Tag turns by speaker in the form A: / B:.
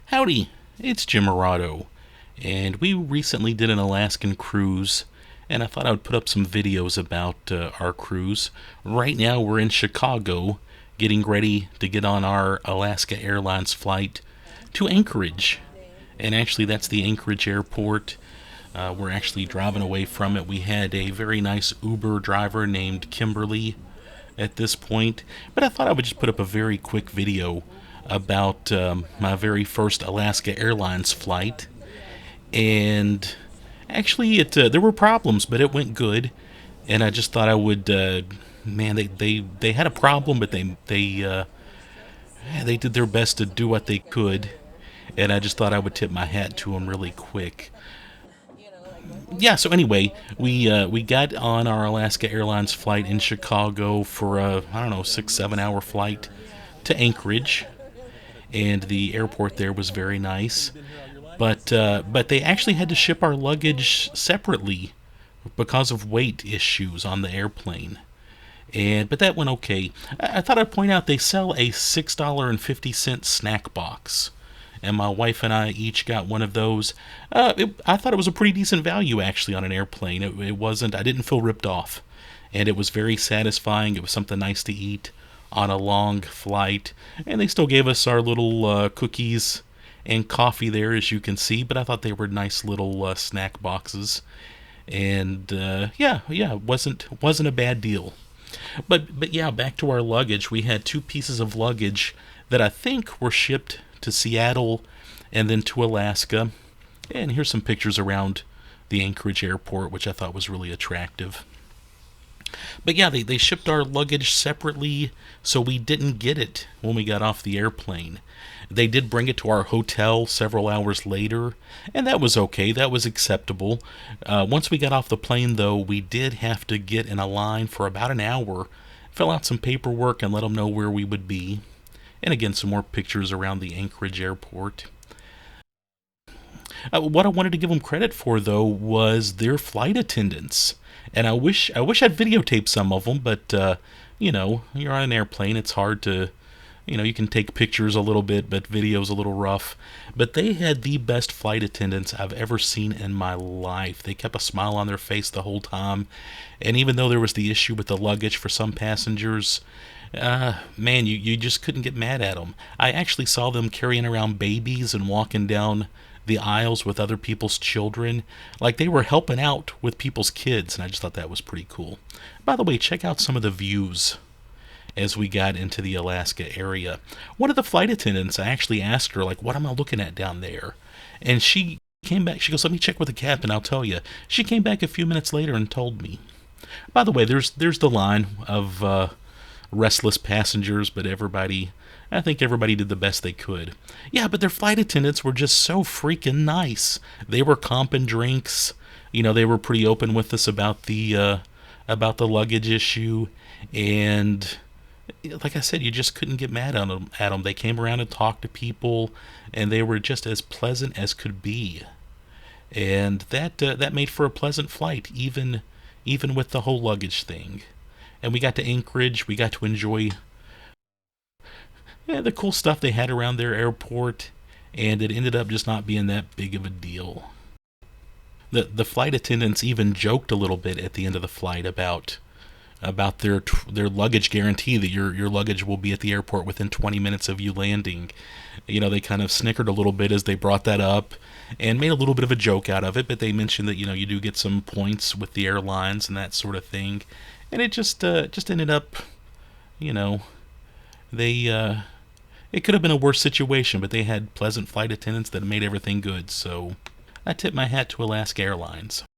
A: Howdy, it's Jim Morado, and we recently did an Alaskan cruise, and I thought I would put up some videos about our cruise. Right now we're in Chicago, getting ready to get on our Alaska Airlines flight to Anchorage. And actually that's the Anchorage Airport. We're actually driving away from it. We had a very nice Uber driver named Kimberly at this point, but I thought I would just put up a very quick video about my very first Alaska Airlines flight. And actually, there were problems, but it went good. And I just thought I would, man, they had a problem, but they did their best to do what they could. And I just thought I would tip my hat to them really quick. Yeah, so anyway, we got on our Alaska Airlines flight in Chicago for a, I don't know, 6-7 hour flight to Anchorage, and the airport there was very nice. But they actually had to ship our luggage separately because of weight issues on the airplane. But that went okay. I thought I'd point out they sell a $6.50 snack box, and my wife and I each got one of those. I thought it was a pretty decent value actually on an airplane. It wasn't. I didn't feel ripped off, and it was very satisfying. It was something nice to eat on a long flight, and they still gave us our little cookies and coffee there, as you can see. But I thought they were nice little snack boxes, and yeah, it wasn't a bad deal. But yeah, back to our luggage. We had two pieces of luggage that I think were shipped to Seattle and then to Alaska. And here's some pictures around the Anchorage Airport, which I thought was really attractive. But yeah, they shipped our luggage separately, so we didn't get it when we got off the airplane. They did bring it to our hotel several hours later, and that was okay. That was acceptable. Once we got off the plane, though, we did have to get in a line for about an hour, fill out some paperwork, and let them know where we would be. And again, some more pictures around the Anchorage Airport. What I wanted to give them credit for, though, was their flight attendants. And I wish I'd videotaped some of them, but, you're on an airplane. It's hard to, you can take pictures a little bit, but video's a little rough. But they had the best flight attendants I've ever seen in my life. They kept a smile on their face the whole time. And even though there was the issue with the luggage for some passengers, man, you just couldn't get mad at them. I actually saw them carrying around babies and walking down the aisles with other people's children. Like they were helping out with people's kids, and I just thought that was pretty cool. By the way, check out some of the views as we got into the Alaska area. One of the flight attendants, I actually asked her, like, what am I looking at down there? And she came back, she goes, let me check with the captain, I'll tell you. She came back a few minutes later and told me. By the way, there's the line of restless passengers, but I think everybody did the best they could. Yeah, but their flight attendants were just so freaking nice. They were comping drinks. They were pretty open with us about the luggage issue, and like I said, you just couldn't get mad at them. They came around and talked to people, and they were just as pleasant as could be. And that made for a pleasant flight, even with the whole luggage thing. And we got to Anchorage. We got to enjoy the cool stuff they had around their airport, and it ended up just not being that big of a deal. The flight attendants even joked a little bit at the end of the flight about their luggage guarantee, that your luggage will be at the airport within 20 minutes of you landing. They kind of snickered a little bit as they brought that up and made a little bit of a joke out of it, but they mentioned that you do get some points with the airlines and that sort of thing. And it just ended up, they it could have been a worse situation, but they had pleasant flight attendants that made everything good. So I tip my hat to Alaska Airlines.